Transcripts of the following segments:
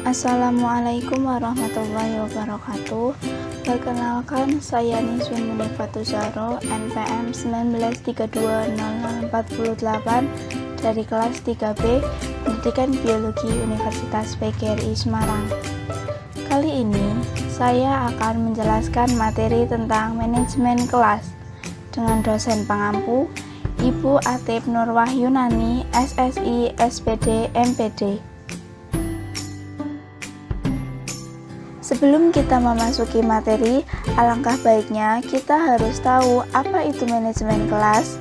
Assalamualaikum warahmatullahi wabarakatuh. Perkenalkan, saya Niswin Mudafatusaro, NPM 19320048 dari kelas 3B Pendidikan Biologi Universitas PGRI Semarang. Kali ini, saya akan menjelaskan materi tentang manajemen kelas dengan dosen pengampu, Ibu Atip Nurwahyunani, SSI, SPD, MPD. Sebelum kita memasuki materi, alangkah baiknya kita harus tahu apa itu manajemen kelas.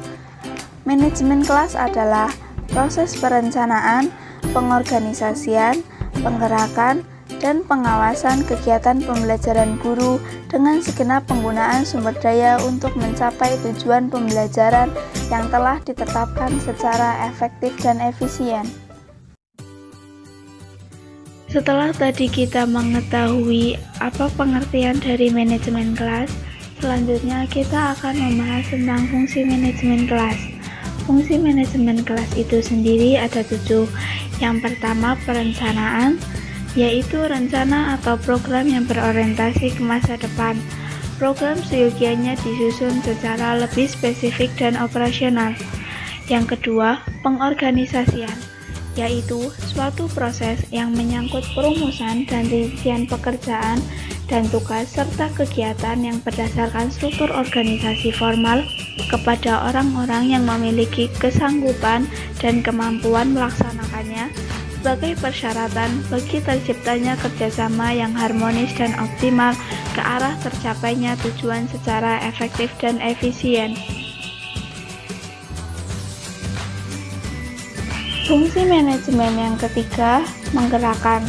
Manajemen kelas adalah proses perencanaan, pengorganisasian, penggerakan, dan pengawasan kegiatan pembelajaran guru dengan segenap penggunaan sumber daya untuk mencapai tujuan pembelajaran yang telah ditetapkan secara efektif dan efisien. Setelah tadi kita mengetahui apa pengertian dari manajemen kelas, selanjutnya kita akan membahas tentang fungsi manajemen kelas. Fungsi manajemen kelas itu sendiri ada 7. Yang pertama, perencanaan, yaitu rencana atau program yang berorientasi ke masa depan. Program seyogianya disusun secara lebih spesifik dan operasional. Yang kedua, pengorganisasian, yaitu suatu proses yang menyangkut perumusan dan rincian pekerjaan dan tugas serta kegiatan yang berdasarkan struktur organisasi formal kepada orang-orang yang memiliki kesanggupan dan kemampuan melaksanakannya sebagai persyaratan bagi terciptanya kerjasama yang harmonis dan optimal ke arah tercapainya tujuan secara efektif dan efisien. Fungsi manajemen yang ketiga, menggerakkan,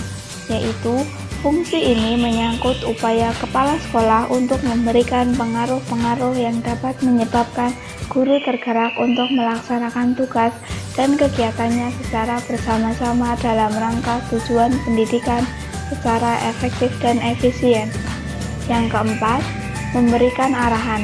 yaitu fungsi ini menyangkut upaya kepala sekolah untuk memberikan pengaruh-pengaruh yang dapat menyebabkan guru tergerak untuk melaksanakan tugas dan kegiatannya secara bersama-sama dalam rangka tujuan pendidikan secara efektif dan efisien. Yang keempat, memberikan arahan,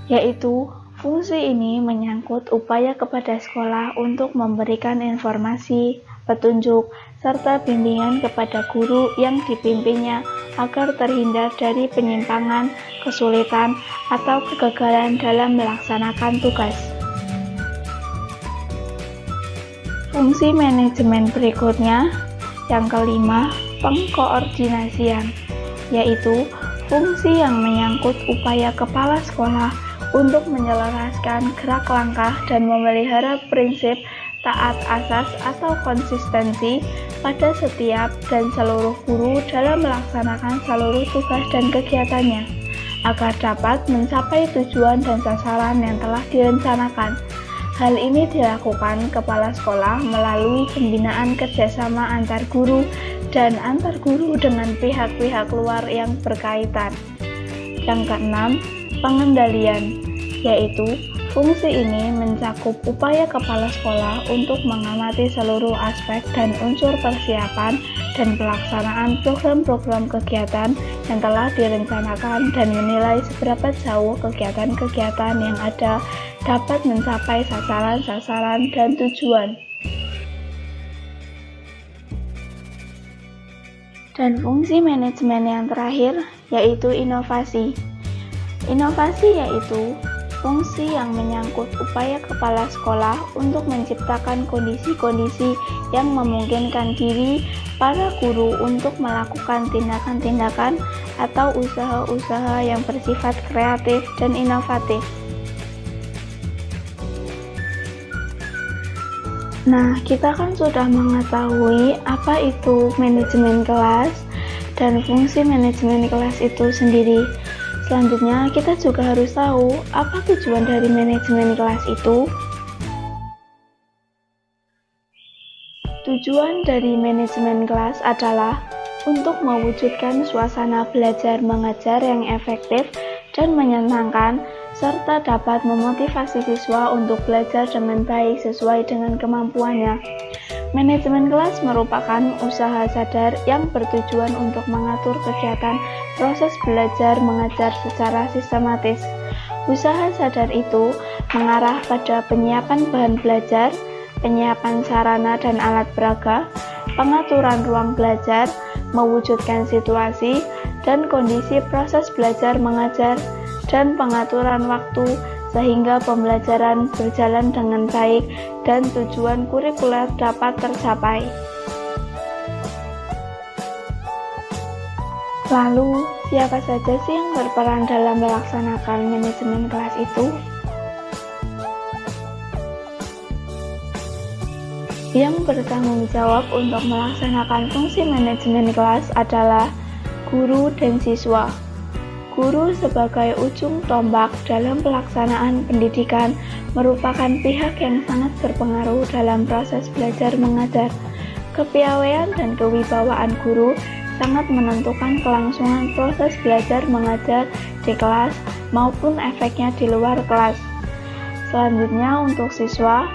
yaitu fungsi ini menyangkut upaya kepada sekolah untuk memberikan informasi, petunjuk, serta bimbingan kepada guru yang dipimpinnya agar terhindar dari penyimpangan, kesulitan, atau kegagalan dalam melaksanakan tugas. Fungsi manajemen berikutnya, yang kelima, pengkoordinasian, yaitu fungsi yang menyangkut upaya kepala sekolah untuk menyelaraskan gerak langkah dan memelihara prinsip taat asas atau konsistensi pada setiap dan seluruh guru dalam melaksanakan seluruh tugas dan kegiatannya, agar dapat mencapai tujuan dan sasaran yang telah direncanakan. Hal ini dilakukan kepala sekolah melalui pembinaan kerjasama antar guru dan antar guru dengan pihak-pihak luar yang berkaitan. Yang keenam, pengendalian, yaitu fungsi ini mencakup upaya kepala sekolah untuk mengamati seluruh aspek dan unsur persiapan dan pelaksanaan program-program kegiatan yang telah direncanakan dan menilai seberapa jauh kegiatan-kegiatan yang ada dapat mencapai sasaran-sasaran dan tujuan. Dan fungsi manajemen yang terakhir yaitu inovasi. Inovasi yaitu fungsi yang menyangkut upaya kepala sekolah untuk menciptakan kondisi-kondisi yang memungkinkan diri para guru untuk melakukan tindakan-tindakan atau usaha-usaha yang bersifat kreatif dan inovatif. Nah, kita kan sudah mengetahui apa itu manajemen kelas dan fungsi manajemen kelas itu sendiri. Selanjutnya, kita juga harus tahu apa tujuan dari manajemen kelas itu. Tujuan dari manajemen kelas adalah untuk mewujudkan suasana belajar mengajar yang efektif dan menyenangkan, serta dapat memotivasi siswa untuk belajar dengan baik sesuai dengan kemampuannya. Manajemen kelas merupakan usaha sadar yang bertujuan untuk mengatur kegiatan proses belajar mengajar secara sistematis. Usaha sadar itu mengarah pada penyiapan bahan belajar, penyiapan sarana dan alat peraga, pengaturan ruang belajar, mewujudkan situasi dan kondisi proses belajar mengajar, dan pengaturan waktu sehingga pembelajaran berjalan dengan baik dan tujuan kurikuler dapat tercapai. Lalu, siapa saja sih yang berperan dalam melaksanakan manajemen kelas itu? Yang bertanggung jawab untuk melaksanakan fungsi manajemen kelas adalah guru dan siswa. Guru sebagai ujung tombak dalam pelaksanaan pendidikan merupakan pihak yang sangat berpengaruh dalam proses belajar mengajar. Kepiawaian dan kewibawaan guru sangat menentukan kelangsungan proses belajar mengajar di kelas maupun efeknya di luar kelas. Selanjutnya untuk siswa,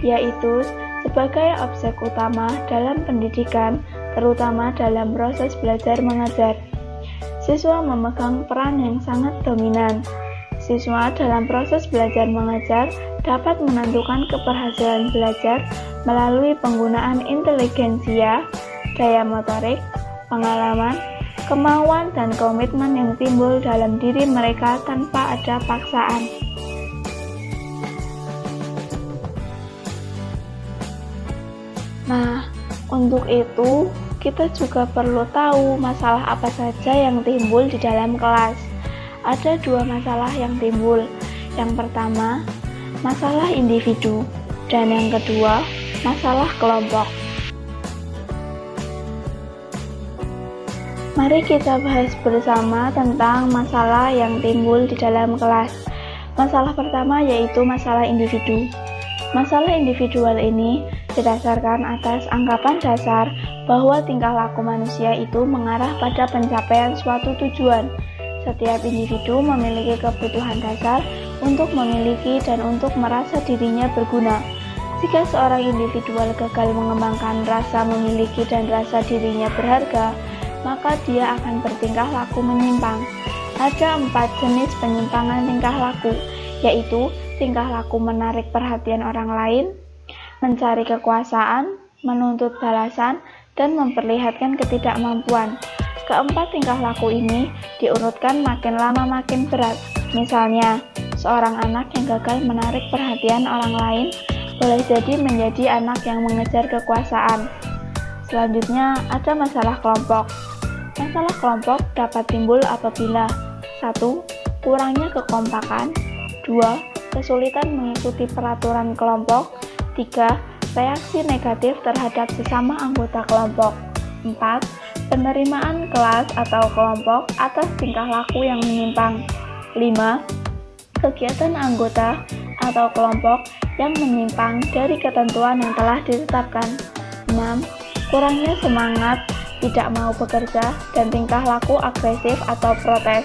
yaitu sebagai objek utama dalam pendidikan, terutama dalam proses belajar mengajar. Siswa memegang peran yang sangat dominan. Siswa dalam proses belajar mengajar dapat menentukan keberhasilan belajar melalui penggunaan inteligensia, daya motorik, pengalaman, kemauan, dan komitmen yang timbul dalam diri mereka tanpa ada paksaan. Nah, untuk itu kita juga perlu tahu masalah apa saja yang timbul di dalam kelas. Ada dua masalah yang timbul. Yang pertama, masalah individu, dan yang kedua, masalah kelompok. Mari kita bahas bersama tentang masalah yang timbul di dalam kelas. Masalah pertama yaitu masalah individu. Masalah individual ini didasarkan atas anggapan dasar bahwa tingkah laku manusia itu mengarah pada pencapaian suatu tujuan. Setiap individu memiliki kebutuhan dasar untuk memiliki dan untuk merasa dirinya berguna. Jika seorang individual gagal mengembangkan rasa memiliki dan rasa dirinya berharga, maka dia akan bertingkah laku menyimpang. Ada 4 jenis penyimpangan tingkah laku, yaitu tingkah laku menarik perhatian orang lain, mencari kekuasaan, menuntut balasan, dan memperlihatkan ketidakmampuan. Keempat tingkah laku ini diurutkan makin lama makin berat. Misalnya, seorang anak yang gagal menarik perhatian orang lain boleh jadi menjadi anak yang mengejar kekuasaan. Selanjutnya, ada masalah kelompok. Masalah kelompok dapat timbul apabila 1. Kurangnya kekompakan, 2. Kesulitan mengikuti peraturan kelompok, 3. Reaksi negatif terhadap sesama anggota kelompok. 4. Penerimaan kelas atau kelompok atas tingkah laku yang menyimpang. 5. Kegiatan anggota atau kelompok yang menyimpang dari ketentuan yang telah ditetapkan. 6. Kurangnya semangat, tidak mau bekerja, dan tingkah laku agresif atau protes.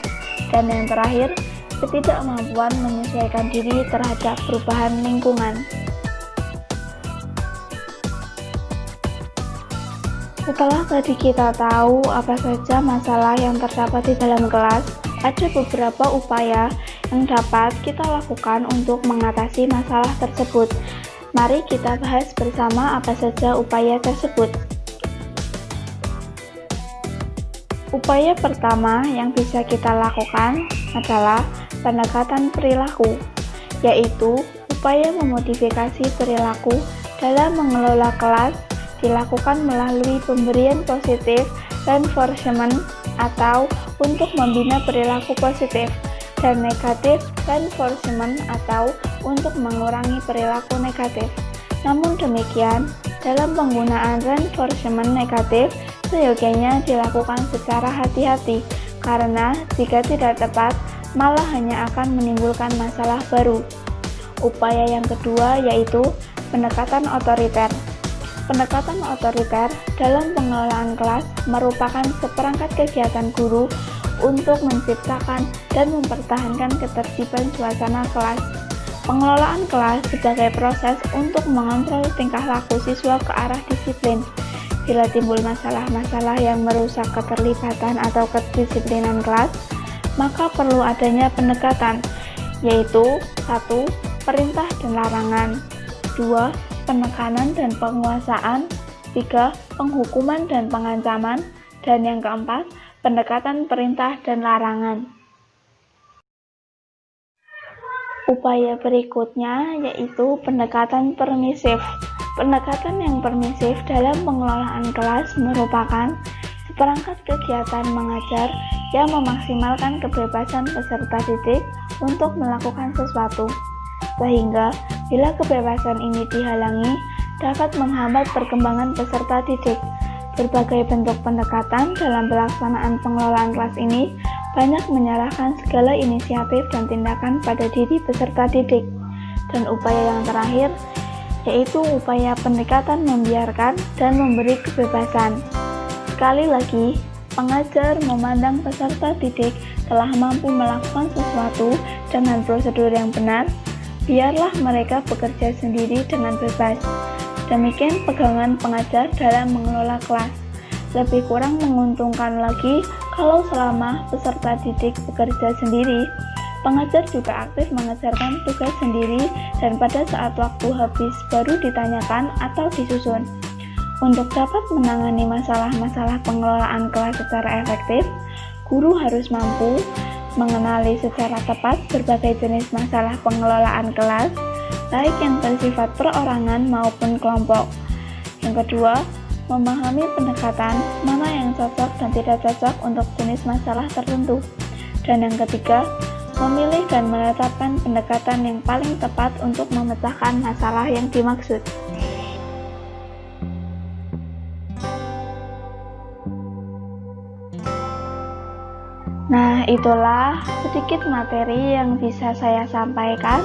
Dan yang terakhir, ketidakmampuan menyesuaikan diri terhadap perubahan lingkungan. Setelah tadi kita tahu apa saja masalah yang terdapat di dalam kelas, ada beberapa upaya yang dapat kita lakukan untuk mengatasi masalah tersebut. Mari kita bahas bersama apa saja upaya tersebut. Upaya pertama yang bisa kita lakukan adalah pendekatan perilaku, yaitu upaya memodifikasi perilaku dalam mengelola kelas dilakukan melalui pemberian positif reinforcement atau untuk membina perilaku positif, dan negatif reinforcement atau untuk mengurangi perilaku negatif. Namun demikian, dalam penggunaan reinforcement negatif seyogianya dilakukan secara hati-hati, karena jika tidak tepat malah hanya akan menimbulkan masalah baru. Upaya yang kedua yaitu pendekatan otoriter. Pendekatan otoriter dalam pengelolaan kelas merupakan seperangkat kegiatan guru untuk menciptakan dan mempertahankan ketertiban suasana kelas. Pengelolaan kelas sebagai proses untuk mengontrol tingkah laku siswa ke arah disiplin. Bila timbul masalah-masalah yang merusak keterlibatan atau kedisiplinan kelas, maka perlu adanya pendekatan, yaitu 1. Perintah dan larangan, 2. Penekanan dan penguasaan, 3. Penghukuman dan pengancaman. Dan yang keempat, pendekatan perintah dan larangan. Upaya berikutnya yaitu pendekatan permisif. Pendekatan yang permisif dalam pengelolaan kelas merupakan seperangkat kegiatan mengajar yang memaksimalkan kebebasan peserta didik untuk melakukan sesuatu, sehingga bila kebebasan ini dihalangi, dapat menghambat perkembangan peserta didik. Berbagai bentuk pendekatan dalam pelaksanaan pengelolaan kelas ini banyak menyerahkan segala inisiatif dan tindakan pada diri peserta didik. Dan upaya yang terakhir yaitu upaya pendekatan membiarkan dan memberi kebebasan. Sekali lagi, pengajar memandang peserta didik telah mampu melakukan sesuatu dengan prosedur yang benar, biarlah mereka bekerja sendiri dengan bebas. Demikian pegangan pengajar dalam mengelola kelas. Lebih kurang menguntungkan lagi kalau selama peserta didik bekerja sendiri, pengajar juga aktif mengerjakan tugas sendiri dan pada saat waktu habis baru ditanyakan atau disusun. Untuk dapat menangani masalah-masalah pengelolaan kelas secara efektif, guru harus mampu mengenali secara tepat berbagai jenis masalah pengelolaan kelas, baik yang bersifat perorangan maupun kelompok. Yang kedua, memahami pendekatan mana yang cocok dan tidak cocok untuk jenis masalah tertentu. Dan yang ketiga, memilih dan menetapkan pendekatan yang paling tepat untuk memecahkan masalah yang dimaksud. Nah, itulah sedikit materi yang bisa saya sampaikan.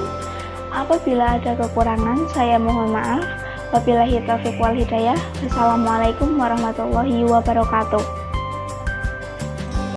Apabila ada kekurangan, saya mohon maaf. Wabillahi taufiq wal hidayah. Wassalamualaikum warahmatullahi wabarakatuh.